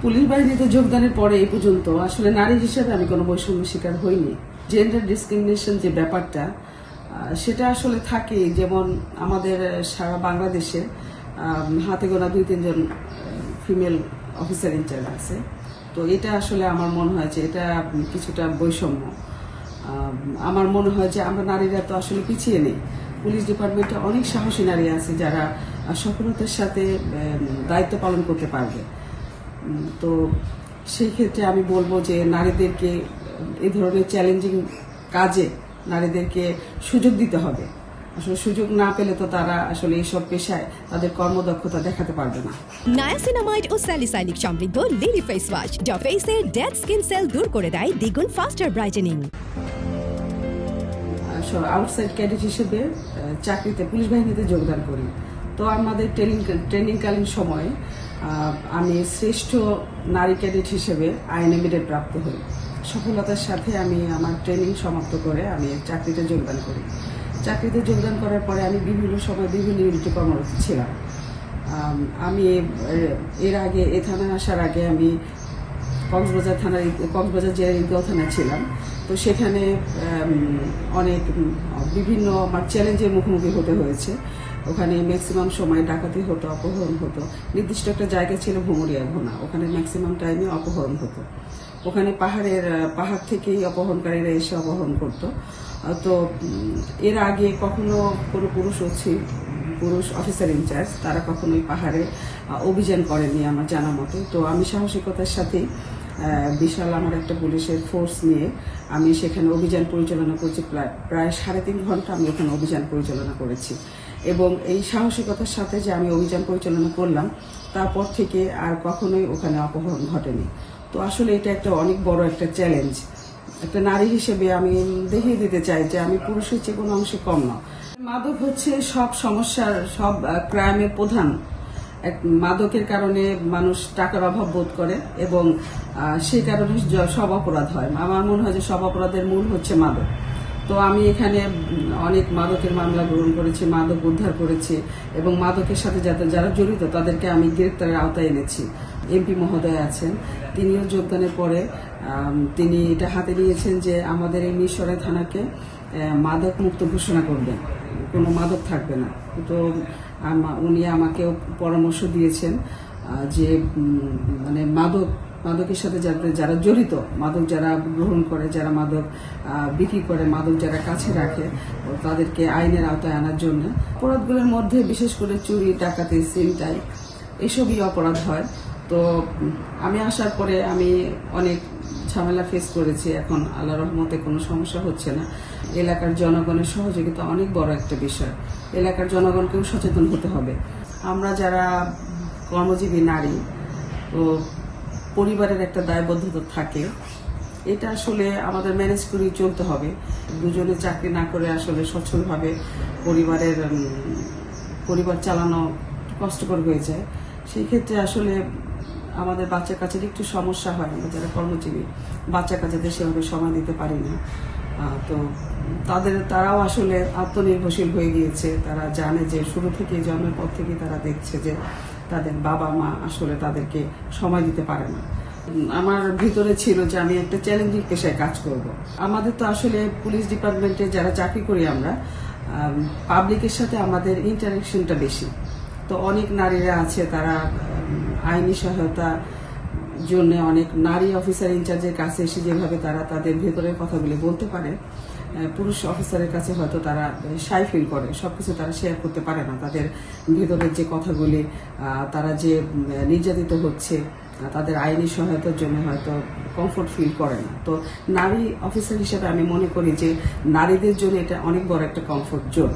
Police বাহিনীতে যোগদানের পরে এই পর্যন্ত আসলে নারী হিসেবে আমি কোনো বৈষম্যের শিকার হইনি। জেন্ডার ডিসক্রিমিনেশন যে ব্যাপারটা সেটা আসলে থাকে, যেমন আমাদের সারা বাংলাদেশে হাতে গোনা 2-3 জন ফিমেল অফিসার ইনচার্জ আছে। তো এটা আসলে আমার মনে হয় যে এটা কিছুটা বৈষম্য। আমার মনে হয় যে আমরা নারীরা তো আসলে পিছিয়ে নেই। পুলিশ ডিপার্টমেন্টে অনেক সাহসী নারী আছে যারা সফলতার সাথে দায়িত্ব পালন করতে পারবে। তো সেই ক্ষেত্রে আমি বলবো যে নারীদেরকে এই ধরনের চ্যালেঞ্জিং কাজে নারীদেরকে সুযোগ দিতে হবে। আসলে সুযোগ না পেলে তো তারা আসলে এইসব পেশায় তাদের কর্মদক্ষতা দেখাতে পারবে না। নায়াসিনামাইড ও স্যালিসাইলিক সমৃদ্ধ লিলি ফেস ওয়াশ যা ফেসের ডেড স্কিন সেল দূর করে দেয় দ্বিগুণ ফাস্টার ব্রাইটেনিং। আউটসাইড ক্যাডেট হিসেবে চাকরিতে পুলিশ বাহিনীতে যোগদান করি। তো আমাদের ট্রেনিংকালীন সময়ে আমি শ্রেষ্ঠ নারী ক্যাডেট হিসেবে আইএনএ মেডেল প্রাপ্ত হই। সফলতার সাথে আমি আমার ট্রেনিং সমাপ্ত করে আমি চাকরিতে যোগদান করি। চাকরিতে যোগদান করার পরে আমি বিভিন্ন সময় বিভিন্ন ইউনিটে কর্মরত ছিলাম। আমি এর আগে এ থানায় আসার আগে আমি কক্সবাজার জেলার ঈদগাঁও থানায় ছিলাম। তো সেখানে অনেক বিভিন্ন আমার চ্যালেঞ্জের মুখোমুখি হতে হয়েছে। ওখানে ম্যাক্সিমাম সময় ডাকাতি হতো, অপহরণ হতো। নির্দিষ্ট একটা জায়গা ছিল ভুমুরিয়া ঘোনা, ওখানে ম্যাক্সিমাম টাইমে অপহরণ হতো। ওখানে পাহাড় থেকেই অপহরণকারীরা এসে অপহরণ করতো। তো এর আগে কখনো কোনো পুরুষ অফিসার ইনচার্জ তারা কখনোই পাহাড়ে অভিযান করেনি আমার জানা মতে। তো আমি সাহসিকতার সাথেই বিশাল আমার একটা পুলিশের ফোর্স নিয়ে আমি সেখানে অভিযান পরিচালনা করছি। প্রায় 3.5 ঘন্টা আমি ওখানে অভিযান পরিচালনা করেছি। এবং এই সাহসিকতার সাথে যে আমি অভিযান পরিচালনা করলাম, তারপর থেকে আর কখনোই ওখানে অপহরণ ঘটেনি। তো আসলে এটা একটা অনেক বড় একটা চ্যালেঞ্জ। একটা নারী হিসেবে আমি দেখিয়ে দিতে চাই যে আমি পুরুষের চেয়ে কোনো অংশে কম না। মাদক হচ্ছে সব সমস্যার, সব ক্রাইমের প্রধান। মাদকের কারণে মানুষ টাকার অভাব বোধ করে এবং সেই কারণে সব অপরাধ হয়। আমার মনে হয় যে সব অপরাধের মূল হচ্ছে মাদক। তো আমি এখানে অনেক মাদকের মামলা গ্রহণ করেছি, মাদক উদ্ধার করেছি এবং মাদকের সাথে যারা জড়িত তাদেরকে আমি গ্রেপ্তারের আওতায় এনেছি। এমপি মহোদয় আছেন, তিনিও যোগদানের পরে তিনি এটা হাতে নিয়েছেন যে আমাদের এই মিরসরাই থানাকে মাদক মুক্ত ঘোষণা করবেন, কোনো মাদক থাকবে না। তো উনি আমাকেও পরামর্শ দিয়েছেন যে মানে মাদকের সাথে যারা জড়িত, মাদক যারা গ্রহণ করে, যারা মাদক বিক্রি করে, মাদক যারা কাছে রাখে, তাদেরকে আইনের আওতায় আনার জন্য। অপরাধগুলোর মধ্যে বিশেষ করে চুরি, ডাকাতি, ছিনতাই এসবই অপরাধ হয়। তো আমি আসার পরে আমি অনেক ঝামেলা ফেস করেছি। এখন আল্লাহর রহমতে কোনো সমস্যা হচ্ছে না। এলাকার জনগণের সহযোগিতা অনেক বড় একটা বিষয়। এলাকার জনগণকেও সচেতন হতে হবে। আমরা যারা কর্মজীবী নারী, তো পরিবারের একটা দায়বদ্ধতা থাকে, এটা আসলে আমাদের ম্যানেজ করে চলতে হবে। দুজনে চাকরি না করে আসলে সচ্ছলভাবে পরিবার চালানো কষ্টকর হয়ে যায়। সেই ক্ষেত্রে আসলে আমাদের বাচ্চা কাচ্চার একটু সমস্যা হয়। আমরা যারা কর্মজীবী বাচ্চা কাচ্চাদের সেভাবে সময় দিতে পারি না। তো তারাও আসলে আত্মনির্ভরশীল হয়ে গিয়েছে। তারা জানে যে শুরু থেকে, জন্মের পর থেকে তারা দেখছে যে তাদের বাবা মা আসলে তাদেরকে সময় দিতে পারে না। আমার ভিতরে ছিল যে আমি একটা চ্যালেঞ্জিং পেশায় কাজ করব। আমাদের তো আসলে পুলিশ ডিপার্টমেন্টে যারা চাকরি করি আমরা, পাবলিকের সাথে আমাদের ইন্টারাকশনটা বেশি। তো অনেক নারীরা আছে, তারা আইনি সহায়তা জন্য অনেক নারী অফিসার ইনচার্জের কাছে এসে যেভাবে তারা তাদের ভেতরের কথাগুলি বলতে পারে, পুরুষ অফিসারের কাছে হয়তো তারা শাই ফিল করে, সবকিছু তারা শেয়ার করতে পারে না। তাদের ভেতরের যে কথাগুলি, তারা যে নির্যাতিত হচ্ছে, তাদের আইনি সহায়তার জন্য হয়তো কমফোর্ট ফিল করে না। তো নারী অফিসার হিসেবে আমি মনে করি যে নারীদের জন্য এটা অনেক বড় একটা কমফোর্ট জোন।